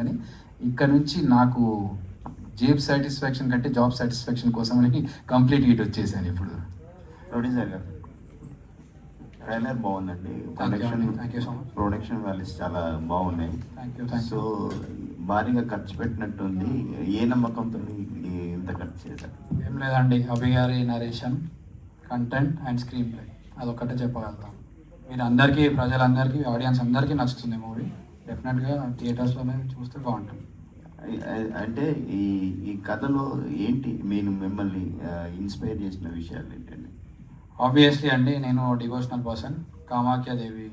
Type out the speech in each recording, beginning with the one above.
కానీ ఇక్కడ నుంచి నాకు జేబ్ సాటిస్ఫాక్షన్ కంటే జాబ్ సాటిస్ఫాక్షన్ కోసం అని కంప్లీట్ హిట్ వచ్చేసాను ఇప్పుడు. ప్రొడ్యూసర్ గారు, ట్రైలర్ బాగుందండి. ప్రొడక్షన్ వాల్యూస్ చాలా బాగున్నాయి. సో భారీగా ఖర్చు పెట్టినట్టుంది. ఏ నమ్మకంతో ఇంత ఖర్చు చేశారు? ఏం లేదండి, అభి గారి narration, content and screen play, అదొక్కటే చెప్పగలుగుతాం. మీరు అందరికీ, ప్రజలందరికీ, ఆడియన్స్ అందరికీ నచ్చుతుంది మూవీ. డెఫినెట్గా థియేటర్స్లోనే చూస్తే బాగుంటుంది. అంటే ఈ కథలో ఏంటి మిమ్మల్ని ఇన్స్పైర్ చేసిన విషయాలు ఏంటండి? ఆబ్వియస్లీ అండి, నేను డివోషనల్ పర్సన్. కామాఖ్యాదేవి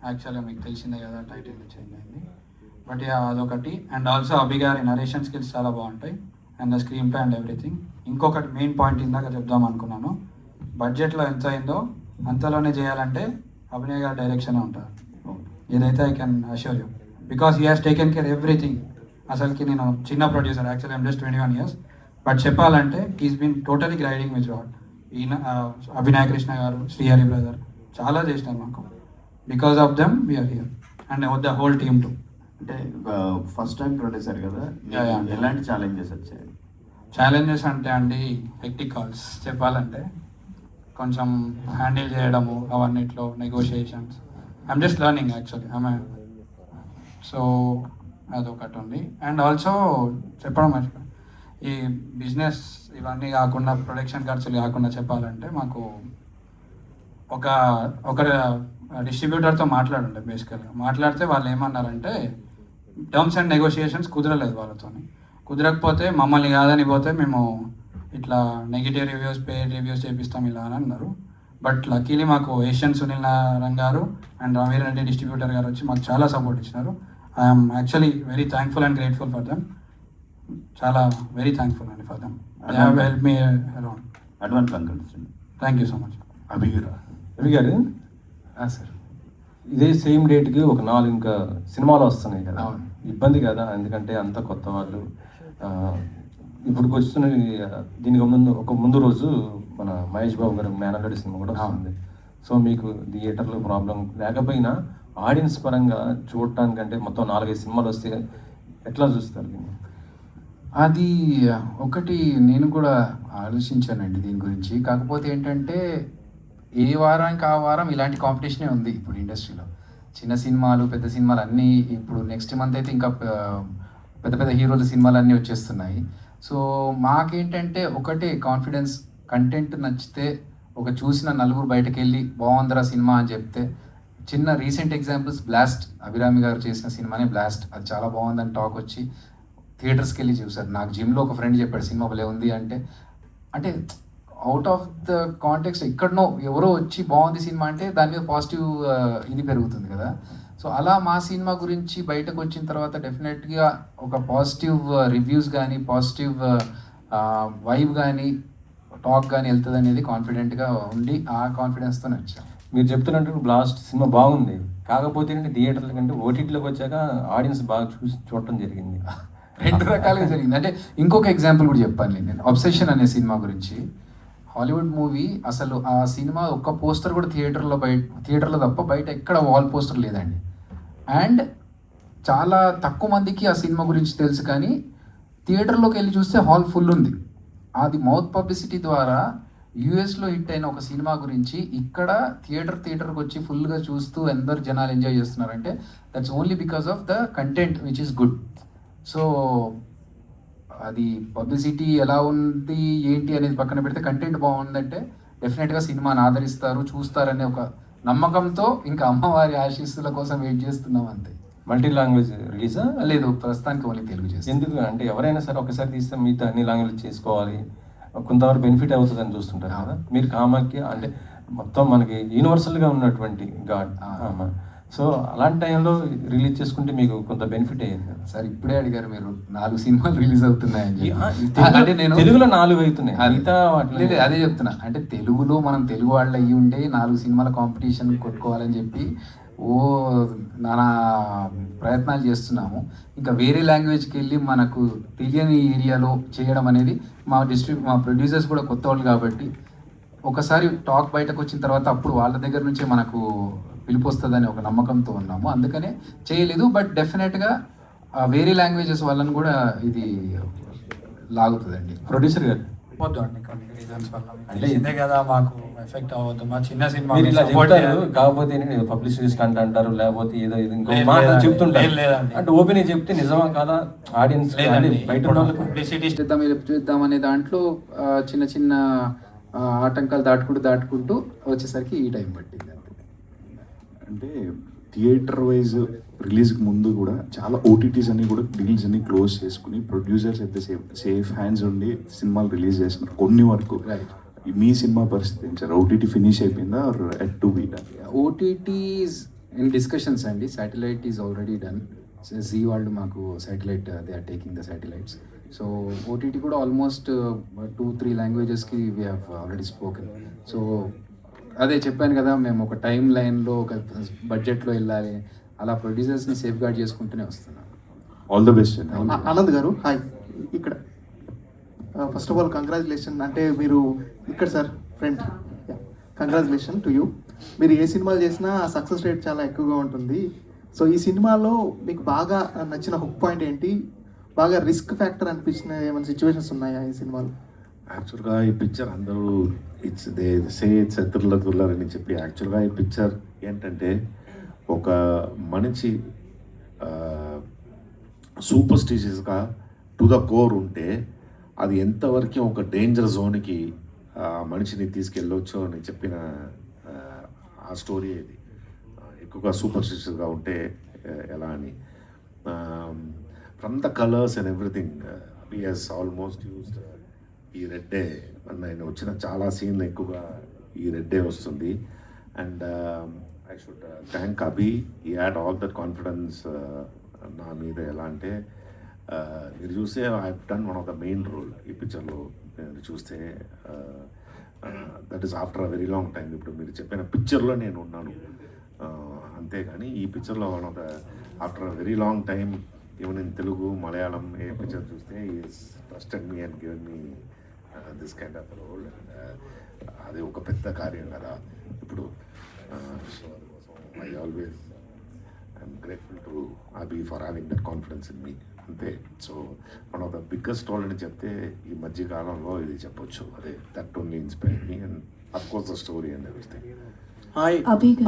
యాక్చువల్గా మీకు తెలిసిందే కదా, టైటిల్ చేంజ్ అయింది. బట్ అదొకటి. అండ్ ఆల్సో అభి గారి నరేషన్ స్కిల్స్ చాలా బాగుంటాయి, and the screen play and everything. ఇంకొకటి మెయిన్ పాయింట్ ఇందాక చెప్దాం అనుకున్నాను, బడ్జెట్లో ఎంత అయిందో అంతలోనే చేయాలంటే అభినయ్ గారి డైరెక్షన్ ఉంటారు. ఏదైతే I can assure you, because he has taken care everything. అసలుకి నేను చిన్న producer, actually I'm just 21 years, but చెప్పాలంటే he's been totally guiding with rod. ఈయన అభినయ కృష్ణ గారు, శ్రీహరి బ్రదర్ చాలా చేసినారు మాకు. Because of them we're here and the whole team too. అంటే ఫస్ట్ టైం ప్రొడ్యూసర్ కదా, ఎలాంటి ఛాలెంజెస్ వచ్చాయి? ఛాలెంజెస్ అంటే అండి, హెక్టిక్ కాల్స్ చెప్పాలంటే, కొంచెం హ్యాండిల్ చేయడము అవన్నిట్లో, negotiations. I'm just learning actually so అదొకటి ఉంది. అండ్ ఆల్సో చెప్పడం మర్చిపోయి, ఈ బిజినెస్ ఇవన్నీ కాకుండా, ప్రొడక్షన్ ఖర్చులు కాకుండా చెప్పాలంటే, మాకు ఒక డిస్ట్రిబ్యూటర్తో మాట్లాడుండే. బేసికల్గా మాట్లాడితే వాళ్ళు ఏమన్నారంటే, టర్మ్స్ అండ్ నెగోషియేషన్స్ కుదరలేదు వాళ్ళతో. కుదరకపోతే మమ్మల్ని కాదని పోతే మేము ఇట్లా నెగిటివ్ రివ్యూస్, పేడ్ రివ్యూస్ చేపిస్తాం ఇలా అని అన్నారు. బట్ లక్కీలీ మాకు ఏషియన్ సునీల్ నారాయణ గారు అండ్ రమీర్ రెడ్డి డిస్ట్రిబ్యూటర్ గారు వచ్చి మాకు చాలా సపోర్ట్ ఇచ్చినారు. I'm actually very thankful and grateful for them. చాలా వెరీ థ్యాంక్ఫుల్ అండి for them. They have help me around. Advance congrats. Thank you so much. Abhi గారు సార్, ఇదే సేమ్ డేట్కి ఒక 4 ఇంకా సినిమాలు వస్తున్నాయి కదా, ఇబ్బంది కదా? ఎందుకంటే అంత కొత్త వాళ్ళు. ఇప్పుడు వస్తున్న దీనికి ముందు రోజు మన మహేష్ బాబు గారు మేనల్లుడి సినిమా కూడా వస్తుంది. సో మీకు థియేటర్లో ప్రాబ్లం లేకపోయినా ఆడియన్స్ పరంగా చూడటానికంటే మొత్తం 4-5 సినిమాలు వస్తే ఎట్లా చూస్తారు దీన్ని? అది ఒకటి నేను కూడా ఆలోచించానండి దీని గురించి. కాకపోతే ఏంటంటే, ఏ వారానికి ఆ వారం ఇలాంటి కాంపిటీషనే ఉంది ఇప్పుడు ఇండస్ట్రీలో. చిన్న సినిమాలు, పెద్ద సినిమాలు అన్నీ. ఇప్పుడు నెక్స్ట్ మంత్ అయితే ఇంకా పెద్ద పెద్ద హీరోల సినిమాలు అన్నీ వచ్చేస్తున్నాయి. సో మాకేంటంటే ఒకటే కాన్ఫిడెన్స్, కంటెంట్ నచ్చితే ఒక చూసిన నలుగురు బయటకు వెళ్ళి బాగుందిరా సినిమా అని చెప్తే. చిన్న రీసెంట్ ఎగ్జాంపుల్స్, బ్లాస్ట్, అభిరామి గారు చేసిన సినిమానే బ్లాస్ట్, అది చాలా బాగుందని టాక్ వచ్చి థియేటర్స్కి వెళ్ళి చూసారు. నాకు జిమ్లో ఒక ఫ్రెండ్ చెప్పాడు సినిమా భలే ఉంది అంటే అవుట్ ఆఫ్ ద కాంటెక్స్ట్ ఎక్కడనో ఎవరో వచ్చి బాగుంది సినిమా అంటే దాని మీద పాజిటివ్ ఇది పెరుగుతుంది కదా. సో అలా మా సినిమా గురించి బయటకు వచ్చిన తర్వాత డెఫినెట్గా ఒక పాజిటివ్ రివ్యూస్ కానీ, పాజిటివ్ వైబ్ కానీ, టాక్ కానీ వెళ్తుంది అనేది కాన్ఫిడెంట్గా ఉండి ఆ కాన్ఫిడెన్స్తోనే వచ్చాను. మీరు చెప్తున్నట్టు బ్లాస్ట్ సినిమా బాగుంది, కాకపోతే థియేటర్ల కంటే ఓటీటీలోకి వచ్చాక ఆడియన్స్ బాగా చూడటం జరిగింది. 2 రకాలుగా జరిగింది. అంటే ఇంకొక ఎగ్జాంపుల్ కూడా చెప్పాను నేను, అబ్సెషన్ అనే సినిమా గురించి. హాలీవుడ్ మూవీ, అసలు ఆ సినిమా ఒక్క పోస్టర్ కూడా థియేటర్లో తప్ప బయట ఎక్కడ వాల్ పోస్టర్ లేదండి. అండ్ చాలా తక్కువ మందికి ఆ సినిమా గురించి తెలుసు, కానీ థియేటర్లోకి వెళ్ళి చూస్తే హాల్ ఫుల్ ఉంది. అది మౌత్ పబ్లిసిటీ ద్వారా యూఎస్లో హిట్ అయిన ఒక సినిమా గురించి ఇక్కడ థియేటర్కి వచ్చి ఫుల్గా చూస్తూ అందరు జనాలు ఎంజాయ్ చేస్తున్నారంటే that's only because of the content which is good. So అది పబ్లిసిటీ ఎలా ఉంది ఏంటి అనేది పక్కన పెడితే కంటెంట్ బాగుందంటే డెఫినెట్గా సినిమాని ఆదరిస్తారు, చూస్తారనే ఒక నమ్మకంతో ఇంకా అమ్మవారి ఆశీస్సుల కోసం వెయిట్ చేస్తున్నాం అంతే. మల్టీ లాంగ్వేజ్ రిలీజా? లేదు, ప్రస్తుతానికి ఓన్లీ తెలుగు చేస్తాం. ఎందుకు అంటే ఎవరైనా సరే ఒకసారి తీస్తే మిగతా అన్ని లాంగ్వేజ్ చేసుకోవాలి, కొంతవరకు బెనిఫిట్ అవుతుందని చూస్తుంటారు కదా. మీరు కామాఖ్య అంటే మొత్తం మనకి యూనివర్సల్గా ఉన్నటువంటి గాడ్. సో అలాంటి టైంలో రిలీజ్ చేసుకుంటే మీకు కొంత బెనిఫిట్ అయ్యింది కదా సార్. ఇప్పుడే అడిగారు మీరు 4 సినిమాలు రిలీజ్ అవుతున్నాయని. అంటే నేను తెలుగులో 4 అవుతున్నాయి, అదే చెప్తున్నా. అంటే తెలుగులో మనం తెలుగు వాళ్ళు అయ్యి ఉంటే 4 సినిమాల కాంపిటీషన్ కొట్టుకోవాలని చెప్పి నానా ప్రయత్నాలు చేస్తున్నాము. ఇంకా వేరే లాంగ్వేజ్కి వెళ్ళి మనకు తెలియని ఏరియాలో చేయడం అనేది మా ప్రొడ్యూసర్స్ కూడా కొత్త వాళ్ళు కాబట్టి ఒకసారి టాక్ బయటకు వచ్చిన తర్వాత అప్పుడు వాళ్ళ దగ్గర నుంచే మనకు పిలుపు వస్తుందని ఒక నమ్మకంతో ఉన్నాము. అందుకనే చేయలేదు. బట్ డెఫినెట్గా వేరే లాంగ్వేజెస్ వాళ్ళని కూడా ఇది లాగుతుందండి. ప్రొడ్యూసర్ గారు వద్దు అండి కొన్ని రీజన్స్ వల్ల అంటే ఇదే కదా మాకు ఎఫెక్ట్ అవ్వద్దు మా చిన్న సినిమా మీరు ఇలా చెప్తారు, కాకపోతే పబ్లిసిటీ స్టంట్ అంటారు, లేకపోతే ఏదో ఇది ఇంకో లేదు, మాట లేదండి. చెప్తుంటారు. లేదండి. అంటే ఓపెన్ చెప్తే నిజమా కాదా ఆడియన్స్ బయట ఉన్న వాళ్ళకు పబ్లిసిటీ చేద్దాం అనే దాంట్లో చిన్న చిన్న ఆటంకాలు దాటుకుంటూ వచ్చేసరికి ఈ టైం పట్టింది అంతే. అంటే థియేటర్ వైజ్ రిలీజ్కి ముందు కూడా చాలా ఓటీటీస్ అన్ని కూడా డీల్స్ అన్ని క్లోజ్ చేసుకుని ప్రొడ్యూసర్స్ అయితే సేఫ్ హ్యాండ్స్ ఉండి సినిమాలు రిలీజ్ చేస్తున్నారు కొన్ని వరకు. Right. మీ సినిమా పరిస్థితి ఏంటి సార్? ఓటీటీ ఫినిష్ అయిపోయిందా or yet to be done? OTTs in discussions అండి. Satellite is already done. Zee వాళ్ళు మాకు satellite they are taking the satellites. So OTT కూడా ఆల్మోస్ట్ 2-3 లాంగ్వేజెస్కి we have already spoken. So అదే చెప్పాను కదా, మేము ఒక టైం లైన్లో ఒక బడ్జెట్లో వెళ్ళాలి, అలా ప్రొడ్యూసర్స్ని సేఫ్ గార్డ్ చేసుకుంటూనే వస్తున్నాం. ఆల్ ద బెస్ట్ అండి. ఆనంద్ గారు హాయ్. ఇక్కడ ఫస్ట్ ఆఫ్ ఆల్ కంగ్రాచులేషన్. అంటే మీరు ఇక్కడ sir friend, congratulation to you. మీరు ఏ సినిమాలు చేసినా సక్సెస్ రేట్ చాలా ఎక్కువగా ఉంటుంది. సో ఈ సినిమాలో మీకు బాగా నచ్చిన హుక్ పాయింట్ ఏంటి? బాగా రిస్క్ ఫ్యాక్టర్ అనిపించిన ఏమైనా సిచ్యువేషన్స్ ఉన్నాయా ఈ సినిమాలో? యాక్చువల్గా ఈ పిక్చర్ అందరూ ఇట్స్ థ్రిల్లర్ అని చెప్పి, యాక్చువల్గా ఈ పిక్చర్ ఏంటంటే ఒక మనిషి సూపర్స్టిషియస్గా టు ద కోర్ ఉంటే అది ఎంతవరకు ఒక డేంజర్ జోన్కి మనిషిని తీసుకెళ్ళొచ్చు అని చెప్పిన ఆ స్టోరీ ఇది. ఎక్కువగా సూపర్స్టిషియస్గా ఉంటే ఎలా అని, from the colours and everything we has almost used ఈ రెడ్డే. నేను వచ్చిన చాలా సీన్లు ఎక్కువగా ఈ రెడ్డే వస్తుంది. అండ్ ఐ షుడ్ థ్యాంక్ అభి, ఈ హ్యాడ్ ఆల్ దట్ కాన్ఫిడెన్స్ నా మీద. ఎలా అంటే మీరు చూస్తే I done one of the main role ఈ పిక్చర్లో. మీరు చూస్తే that is after a very long time. ఇప్పుడు మీరు చెప్పిన పిక్చర్లో నేను ఉన్నాను, అంతేగాని ఈ పిక్చర్లో one of the after a very long time even in Telugu, Malayalam ఏ పిక్చర్ చూస్తే is trusted me and given me this kind of role. అది ఒక పెద్ద కార్యం కదా. ఇప్పుడు I always I'm grateful to Abhi for having that confidence in me, అంతే. So one of the biggest role అని చెప్తే ఈ మధ్యకాలంలో ఇది చెప్పొచ్చు. అదే that only inspire me and of course the story and everything.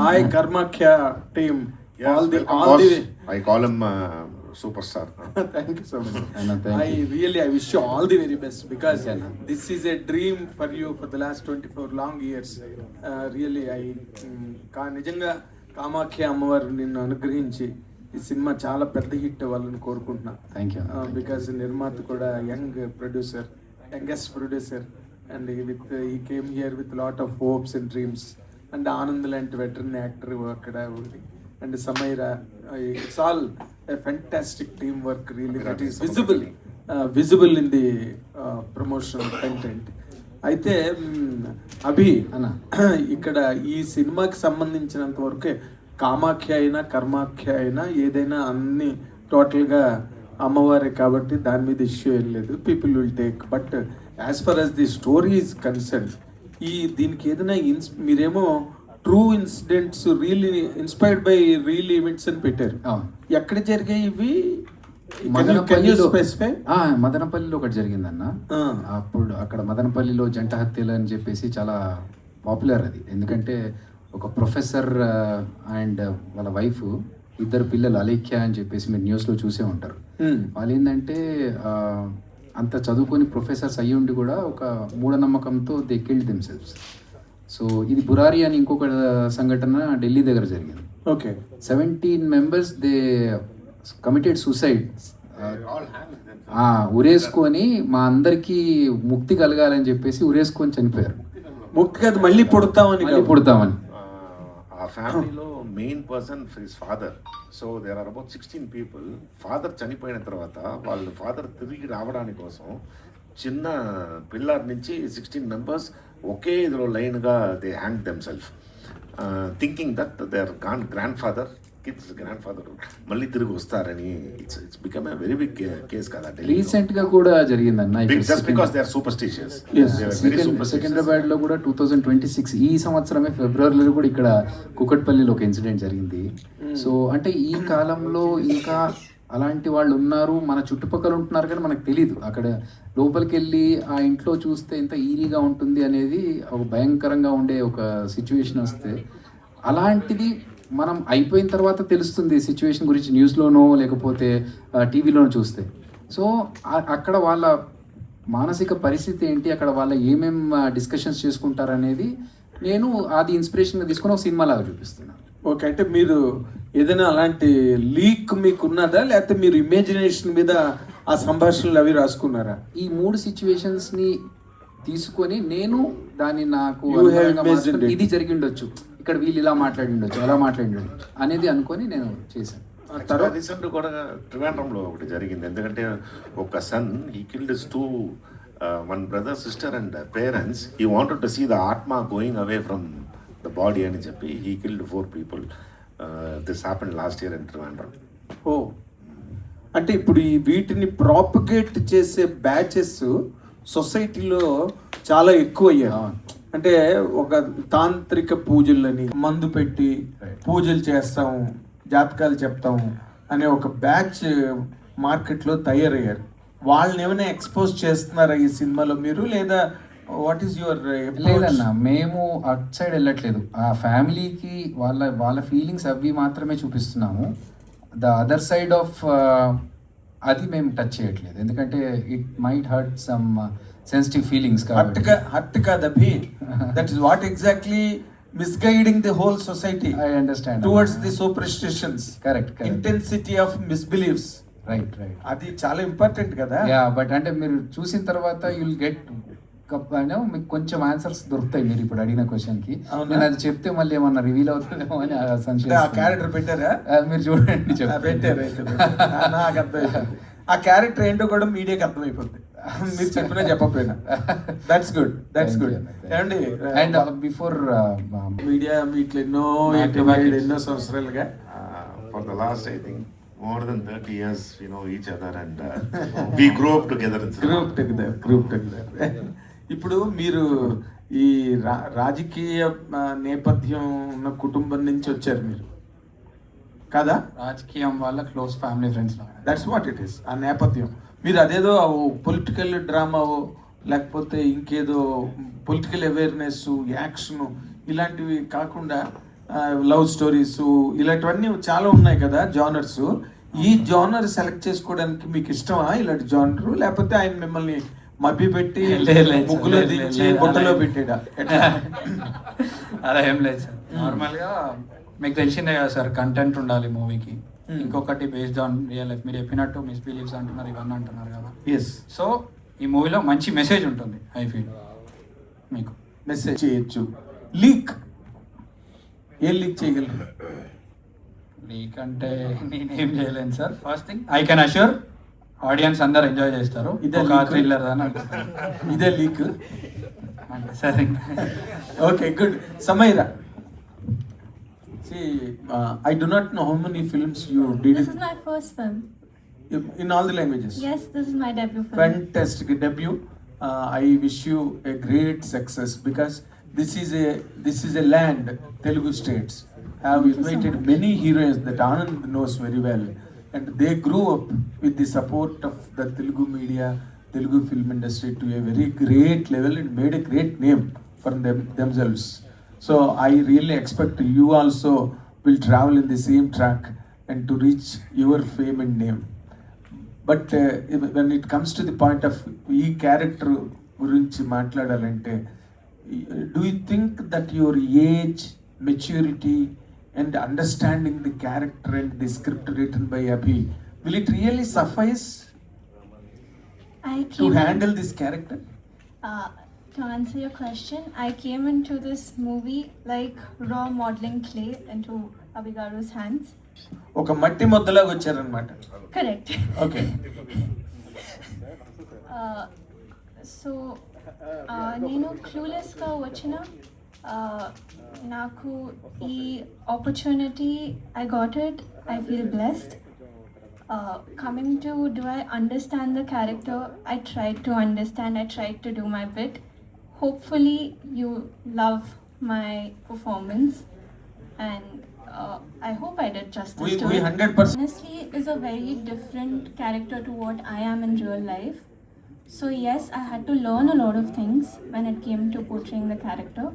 Hi Karmakhya team. I call him superstar. Thank you so much. Thank you. I wish you all the very best because this is a dream for you for the last 24 long years. Really, నిజంగా కామాఖ్య అమ్మవారు నిన్ను అనుగ్రహించి ఈ cinema చాలా పెద్ద hit అవ్వాలని కోరుకుంటున్నా. Thank you. Because నిర్మాత కూడా youngest producer and he came here with lot of hopes and dreams. And Anand లాంటి వెటరన్ యాక్టర్ అక్కడ ఉంది, and Samaira. It's all a fantastic teamwork really that is visible in the promotional content. అయితే అభి ఇక్కడ ఈ సినిమాకి సంబంధించినంత వరకే కామాఖ్య అయినా కర్మాఖ్య అయినా ఏదైనా అన్ని టోటల్గా అమ్మవారే కాబట్టి దాని మీద ఇష్యూ ఏం లేదు, people will take. But as for as the story is concern, దీనికి ఏదైనా మీరేమో true incidents really inspired by real events అని పెట్టారు. ఎక్కడ జరిగాయి ఇవి? మదనపల్లిలో ఒకటి జరిగిందన్న. అప్పుడు అక్కడ మదనపల్లిలో జంట హత్యలు అని చెప్పేసి చాలా పాపులర్ అది. ఎందుకంటే ఒక ప్రొఫెసర్ అండ్ వాళ్ళ వైఫ్, ఇద్దరు పిల్లలు అలేఖ్య అని చెప్పేసి మీరు న్యూస్లో చూసే ఉంటారు. వాళ్ళు ఏంటంటే అంత చదువుకొని ప్రొఫెసర్స్ అయ్యి ఉండి కూడా ఒక మూఢనమ్మకంతో దే కిల్డ్ దెమ్సెల్వ్స్. సో ఇది బురారి అని ఇంకొక సంఘటన ఢిల్లీ దగ్గర జరిగింది. Okay, 17 members they committed suicide. ఉరేసుకొని మా అందరికీ ముక్తి కలగాలని చెప్పేసి ఉరేసుకొని చనిపోయారు. ముక్తి కాదు, మళ్ళీ పుడతామని. ఆ ఫ్యామిలీలో main person his father. So there are about 16 people. Father చనిపోయిన తర్వాత వాళ్ళ ఫాదర్ తిరిగి రావడానికి కోసం చిన్న పిల్లర్ నుంచి 16 members ఒకే ఇదిలో లైన్గా they hang themselves, thinking that their grandfather మళ్ళీ తిరిగి వస్తారని. It's become a very big case కదా. రీసెంట్ గా కూడా జరిగిందన్న, just because they are superstitious. Secunderabad లో కూడా 2026 ఈ సంవత్సరమే ఫిబ్రవరిలో కూడా ఇక్కడ కుకట్పల్లిలో ఒక ఇన్సిడెంట్ జరిగింది. సో అంటే ఈ కాలంలో ఇంకా అలాంటి వాళ్ళు ఉన్నారు, మన చుట్టుపక్కల ఉంటున్నారు కానీ మనకు తెలియదు. అక్కడ లోపలికి వెళ్ళి ఆ ఇంట్లో చూస్తే ఎంత ఈరీగా ఉంటుంది అనేది ఒక భయంకరంగా ఉండే ఒక సిచ్యువేషన్ వస్తే, అలాంటిది మనం అయిపోయిన తర్వాత తెలుస్తుంది సిచ్యువేషన్ గురించి న్యూస్లోనో లేకపోతే టీవీలోనో చూస్తే. సో అక్కడ వాళ్ళ మానసిక పరిస్థితి ఏంటి, అక్కడ వాళ్ళ ఏమేం డిస్కషన్స్ చేసుకుంటారనేది నేను అది ఇన్స్పిరేషన్గా తీసుకుని ఒక సినిమా లాగా చూపిస్తున్నాను. ఓకే, అంటే మీరు ఏదైనా అలాంటి లీక్ మీకు ఉన్నదా, లేకపోతే మీరు ఇమాజినేషన్ మీద ఆ సంభాషణలు అవి రాసుకున్నారా? ఈ 3 సిచ్యువేషన్స్ని తీసుకొని నేను దాన్ని నాకు You have అనుగుణంగా imagined మార్చుకొని it. ఇది జరిగిండొచ్చు, ఇక్కడ వీళ్ళు ఇలా మాట్లాడిండొచ్చు, అలా మాట్లాడిండొచ్చు అనేది అనుకొని నేను చేశాను. తర్వాత రీసెంట్ కూడా ట్రివాండ్రంలో ఒకటి జరిగింది. ఎందుకంటే ఒక son he killed his two one brother, sister and parents. He wanted to see the atma going away from the body అని చెప్పి he killed 4 people. This happened last year in Trivandrum. Oh, అంటే ఇప్పుడు ఈ వీటిని ప్రాపగేట్ చేసే బ్యాచెస్ సొసైటీలో చాలా ఎక్కువ అయ్యాయి. అంటే ఒక తాంత్రిక పూజలని మందు పెట్టి పూజలు చేస్తాము, జాతకాలు చెప్తాము అనే ఒక బ్యాచ్ మార్కెట్లో తయారయ్యారు. వాళ్ళని ఏమైనా ఎక్స్పోజ్ చేస్తున్నారా ఈ సినిమాలో మీరు, లేదా వాట్ ఈస్ యువర్? లేదన్నా, మేము అట్ సైడ్ వెళ్ళట్లేదు. ఆ ఫ్యామిలీకి వాళ్ళ ఫీలింగ్స్ అవి మాత్రమే చూపిస్తున్నాము. ద అదర్ సైడ్ ఆఫ్ అది మేము టచ్ చేయట్లేదు, ఎందుకంటే it might hurt some sensitive feelings. Hurt కాదు Abhi, that is what exactly misguiding the whole society. I understand towards the superstitions. Correct. Intensity of misbeliefs. Right. అది చాలా ఇంపార్టెంట్ కదా. But అంటే మీరు చూసిన తర్వాత యుల్ గెట్ మీకు కొంచెం ఆన్సర్స్ దొరుకుతాయి మీరు ఇప్పుడు అడిగిన క్వశ్చన్కి. నేను అది చెప్తే మళ్ళీ ఏమన్నా రివీల్ అవుతుందేమో అని సంశయం. ఆ క్యారెక్టర్ పెట్టారా? మీరు చూడండి, పెట్టారు. నాకు అర్థమైపోయింది. ఆ క్యారెక్టర్ ఏంటో కూడా మీడియాకి అర్థమైపోతుంది, మీరు చెప్పినా చెప్పకపోయినా. That's good. ఏమండి, అండ్ బిఫోర్ మీడియా మీట్లు ఎన్నో సంవత్సరాలుగా, For the last, I think, more than 30 years, we know each other and we grew up together. Group together. ఇప్పుడు మీరు ఈ రాజకీయ నేపథ్యం ఉన్న కుటుంబం నుంచి వచ్చారు మీరు కదా? రాజకీయం వల్ల close family friends. That's what it is. ఆ నేపథ్యం మీరు అదేదో పొలిటికల్ డ్రామావో లేకపోతే ఇంకేదో పొలిటికల్ అవేర్నెస్, యాక్షన్ ఇలాంటివి కాకుండా లవ్ స్టోరీస్ ఇలాంటివన్నీ చాలా ఉన్నాయి కదా జానర్స్. ఈ జానర్ సెలెక్ట్ చేసుకోవడానికి మీకు ఇష్టమా ఇలాంటి జానర్, లేకపోతే ఆయన మిమ్మల్ని మభ్య పెట్టి ముగ్గులో దించి బుట్టలో పెట్టాడా? అలా ఏం లేదు సార్. నార్మల్గా మీకు తెలిసిందే కదా సార్, కంటెంట్ ఉండాలి మూవీకి. ఇంకొకటి బేస్డ్ ఆన్ రియల్ లైఫ్. మీరు చెప్పినట్టు మిస్బిలీవ్స్ అంటున్నారు, ఇవన్నీ అంటున్నారు కదా. ఎస్. సో ఈ మూవీలో మంచి మెసేజ్ ఉంటుంది. ఐ ఫీల్ మీకు మెసేజ్ చేయొచ్చు. లీక్ ఏం లీక్ చేయగలరు? లీక్ అంటే నేనేం చేయలేను sir. First thing I can assure audience అందరు ఎంజాయ్ చేస్తారు. ఇదే థ్రిల్లర్ అని అనుకుంటారు. ఇదే లీక్. సరే, okay, good. Samaira, see, I do not know how many films you did. This is my first film. In all the languages. Yes, this is my debut film. Fantastic debut. I wish you a great success, because this is a land, Telugu states have invited many heroines that Anand knows very well, and they grew up with the support of the Telugu media, Telugu film industry to a very great level and made a great name for themselves. So I really expect you also will travel in the same track and to reach your fame and name. But when it comes to the point of ఈ character గురించి మాట్లాడాలంటే, do you think that your age, maturity and understanding the character and the script written by Abhi, will it really suffice to handle this character? To answer your question, I came into this movie like raw modeling clay into Abhigaru's hands. ఒక మట్టి ముద్దలాగా వచ్చారనమాట. Correct. Okay. So నేను క్లూలెస్గా వచ్చిన నాకు ఈ opportunity I got it. I feel blessed. Coming to, do I understand the character? I tried to understand. I tried to do my bit. Hopefully you love my performance, and I hope I did justice We to it. 100%. Honestly, is a very different character to what I am in real life. So yes, I had to learn a lot of things when it came to portraying the character.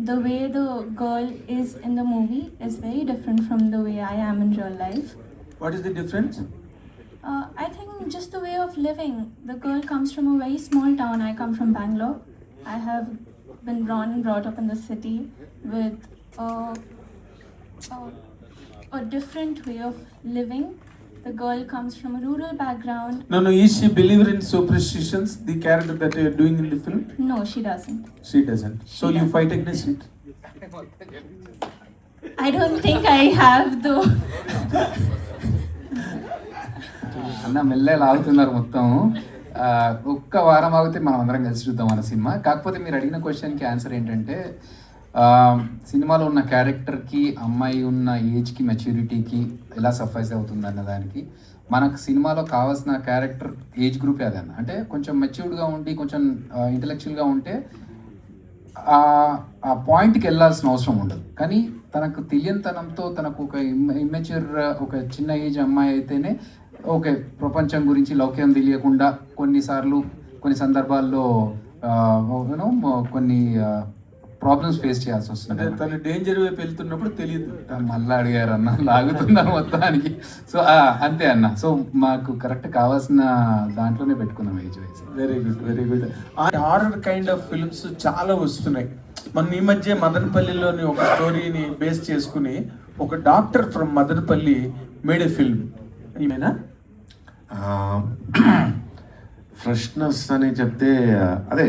The way the girl is in the movie is very different from the way I am in real life. What is the difference? I think just the way of living. The girl comes from a very small town. I come from Bangalore. I have been born and brought up in the city with a different way of living. The girl comes from a rural background. No, is she believer in superstitions, the character that you are doing in the film? No, she doesn't. She doesn't. So She you doesn't. fight against it? I don't think I have though. అన్న మెల్లగా లాగుతున్నారు మొత్తం. ఒక్క వారం ఆగితే మనం అందరం కలిసి చూద్దాం మన సినిమా. కాకపోతే మీరు అడిగిన క్వశ్చన్కి ఆన్సర్ ఏంటంటే సినిమాలో ఉన్న క్యారెక్టర్కి అమ్మాయి ఉన్న ఏజ్కి మెచ్యూరిటీకి ఎలా సఫైజ్ అవుతుంది అన్న దానికి మనకు సినిమాలో కావాల్సిన క్యారెక్టర్ ఏజ్ గ్రూప్ అదన్న. అంటే కొంచెం మెచ్యూర్డ్గా ఉండి కొంచెం ఇంటలెక్చువల్గా ఉంటే ఆ పాయింట్కి వెళ్ళాల్సిన అవసరం ఉండదు. కానీ తనకు తెలియనితనంతో తనకు ఒక ఇమ్మెచ్యూర్ ఒక చిన్న ఏజ్ అమ్మాయి అయితేనే ఓకే ప్రపంచం గురించి లౌక్యం తెలియకుండా కొన్నిసార్లు కొన్ని సందర్భాల్లో కొన్ని ప్రాబ్లమ్స్ ఫేస్ చేయాల్సి వస్తుంది. తను డేంజర్ వైపు వెళ్తున్నప్పుడు తెలియదు. మళ్ళీ అడిగారు అన్న, లాగుతున్నారు మొత్తానికి. సో అంతే అన్న. సో మాకు కరెక్ట్ కావాల్సిన దాంట్లోనే పెట్టుకున్నాం age wise. Very good, very good. Horror kind of films చాలా వస్తున్నాయి. మన ఈ మధ్య మదనపల్లిలోని ఒక స్టోరీని బేస్ చేసుకుని ఒక doctor from Madanapalle made a film. ఈమెనా? ఫ్రెష్నెస్ అని చెప్తే అదే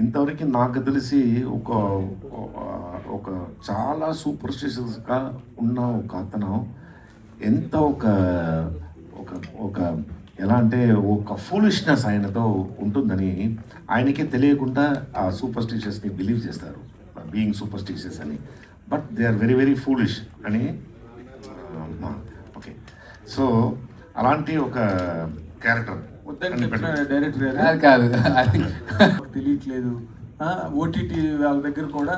ఇంతవరకు నాకు తెలిసి ఒక చాలా సూపర్ స్టిషియస్గా ఉన్న ఒక అతను ఎంత ఒక ఎలా అంటే ఒక ఫూలిష్నెస్ ఆయనతో ఉంటుందని ఆయనకే తెలియకుండా ఆ సూపర్ స్టిషియస్ని బిలీవ్ చేస్తారు, బీయింగ్ సూపర్ స్టిషియస్ అని. But they are very very foolish అని. ఓకే, సో అలాంటి ఒక క్యారెక్టర్ డైరెక్టర్ అది కాదు, అది తెలియట్లేదు. ఓటీటీ వాళ్ళ దగ్గర కూడా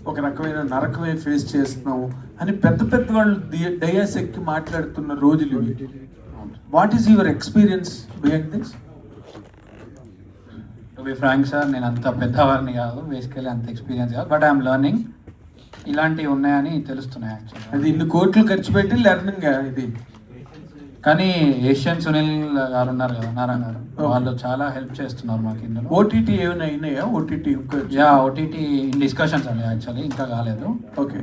ఒక రకమైన నరకమే ఫేస్ చేస్తున్నాము అని పెద్ద పెద్ద వాళ్ళు డయాస్ ఎక్కి మాట్లాడుతున్న రోజులు ఇవి. What is your experience behind this? To be frank sir, నేను అంత పెద్దవారిని కాదు, బేసికలీ అంత ఎక్స్పీరియన్స్ కాదు, బట్ ఐఎమ్ లెర్నింగ్. ఇలాంటివి ఉన్నాయని తెలుస్తున్నాయి యాక్చువల్లీ. అది ఇన్ని కోట్లు ఖర్చు పెట్టి లెర్నింగ్ ఇది. కానీ ఏషియన్ సునీల్ గారు ఉన్నారు కదా, నారాయణ గారు, వాళ్ళు చాలా హెల్ప్ చేస్తున్నారు మాకు ఇందులో. ఓటీటీ ఏమైనా అయినాయా? ఓటీటీ ఓటీటీ డిస్కషన్స్ అండి, యాక్చువల్లీ ఇంకా కాలేదు. ఓకే.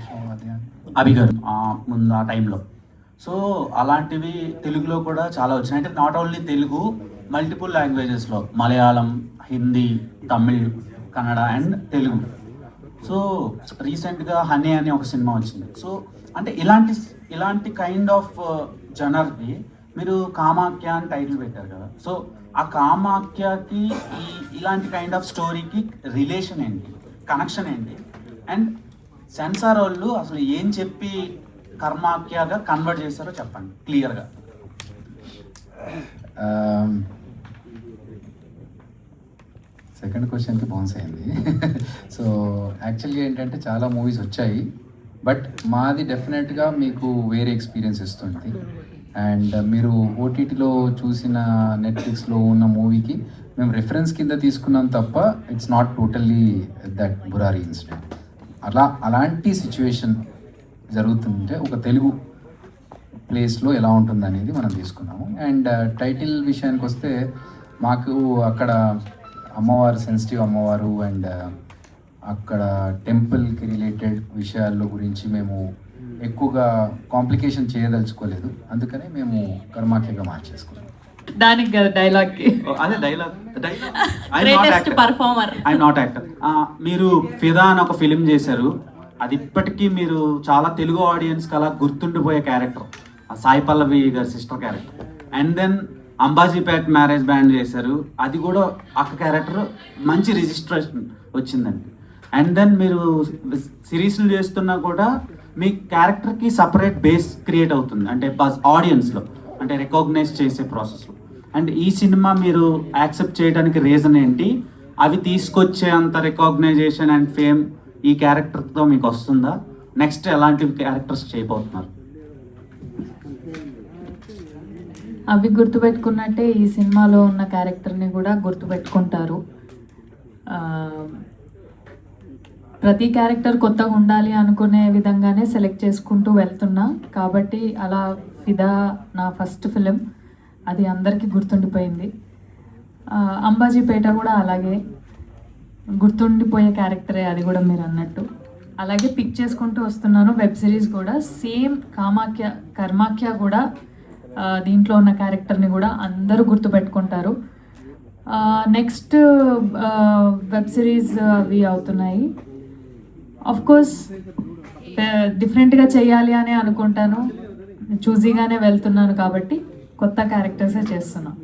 సో అది అభి గారు ముందు ఆ టైంలో సో అలాంటివి తెలుగులో కూడా చాలా వచ్చినాయి. అంటే నాట్ ఓన్లీ తెలుగు, మల్టిపుల్ లాంగ్వేజెస్లో మలయాళం, హిందీ, తమిళ్, కన్నడ అండ్ తెలుగు. సో రీసెంట్గా హనీ అని ఒక సినిమా వచ్చింది. సో అంటే ఇలాంటి కైండ్ ఆఫ్ జనర్కి మీరు కామాఖ్య అని టైటిల్ పెట్టారు కదా. సో ఆ కామాఖ్యకి ఇలాంటి కైండ్ ఆఫ్ స్టోరీకి రిలేషన్ ఏంటి, కనెక్షన్ ఏంటి, అండ్ సెన్సార్ వాళ్ళు అసలు ఏం చెప్పి కర్మాఖ్యగా కన్వర్ట్ చేస్తారో చెప్పండి క్లియర్గా. సెకండ్ క్వశ్చన్కి బౌన్స్ అయింది. సో యాక్చువల్గా ఏంటంటే చాలా మూవీస్ వచ్చాయి, బట్ మాది డెఫినెట్గా మీకు వేరే ఎక్స్పీరియన్స్ ఇస్తుంది. అండ్ మీరు ఓటీటీలో చూసిన నెట్ఫ్లిక్స్లో ఉన్న మూవీకి మేము రిఫరెన్స్ కింద తీసుకున్నాం తప్ప it's not totally that Burari incident. అలాంటి సిచ్యువేషన్ జరుగుతుంటే ఒక తెలుగు ప్లేస్లో ఎలా ఉంటుంది అనేది మనం తీసుకున్నాము. అండ్ టైటిల్ విషయానికి వస్తే మాకు అక్కడ అమ్మవారు, సెన్సిటివ్ అమ్మవారు అండ్ అక్కడ టెంపుల్కి రిలేటెడ్ విషయాల్లో గురించి మేము ఎక్కువగా కాంప్లికేషన్ చేయదలుచుకోలేదు, అందుకనే మేము కర్మాఖ్యగా మార్చేసుకున్నాం. దానికి కదా డైలాగ్కి. అదే dialogue greatest performer. I'm not actor. మీరు ఫిదా అని ఒక ఫిలిం చేశారు, అది ఇప్పటికీ మీరు చాలా తెలుగు ఆడియన్స్కి అలా గుర్తుండిపోయే క్యారెక్టర్, సాయి పల్లవి గారి sister character. And then Ambajipet marriage band చేశారు, అది కూడా ఒక క్యారెక్టర్ మంచి రిజిస్ట్రేషన్ వచ్చిందండి. అండ్ దెన్ మీరు సిరీస్లు చేస్తున్నా కూడా మీ క్యారెక్టర్కి సపరేట్ బేస్ క్రియేట్ అవుతుంది, అంటే ఆడియన్స్లో, అంటే రికగ్నైజ్ చేసే ప్రాసెస్లో. అండ్ ఈ సినిమా మీరు యాక్సెప్ట్ చేయడానికి రీజన్ ఏంటి? అవి తీసుకొచ్చే అంత రికగ్నైజేషన్ అండ్ ఫేమ్ ఈ క్యారెక్టర్తో మీకు వస్తుందా? నెక్స్ట్ ఎలాంటి క్యారెక్టర్స్ చేయబోతున్నారు? అవి గుర్తుపెట్టుకున్నట్టే ఈ సినిమాలో ఉన్న క్యారెక్టర్ని కూడా గుర్తుపెట్టుకుంటారు. ప్రతి క్యారెక్టర్ కొత్తగా ఉండాలి అనుకునే విధంగానే సెలెక్ట్ చేసుకుంటూ వెళ్తున్నా కాబట్టి అలా ఫిదా నా ఫస్ట్ ఫిలిం, అది అందరికీ గుర్తుండిపోయింది. అంబాజీపేట కూడా అలాగే గుర్తుండిపోయే క్యారెక్టరే, అది కూడా మీరు అన్నట్టు. అలాగే పిక్ చేసుకుంటూ వస్తున్నాను. వెబ్ సిరీస్ కూడా సేమ్ కర్మాఖ్య కూడా దీంట్లో ఉన్న క్యారెక్టర్ని కూడా అందరూ గుర్తుపెట్టుకుంటారు. నెక్స్ట్ వెబ్ సిరీస్ అవి అవుతున్నాయి. ఆఫ్ కోర్స్ డిఫరెంట్గా చేయాలి అని అనుకుంటాను, చూజీగానే వెళ్తున్నాను కాబట్టి కొత్త క్యారెక్టర్సే చేస్తున్నాను.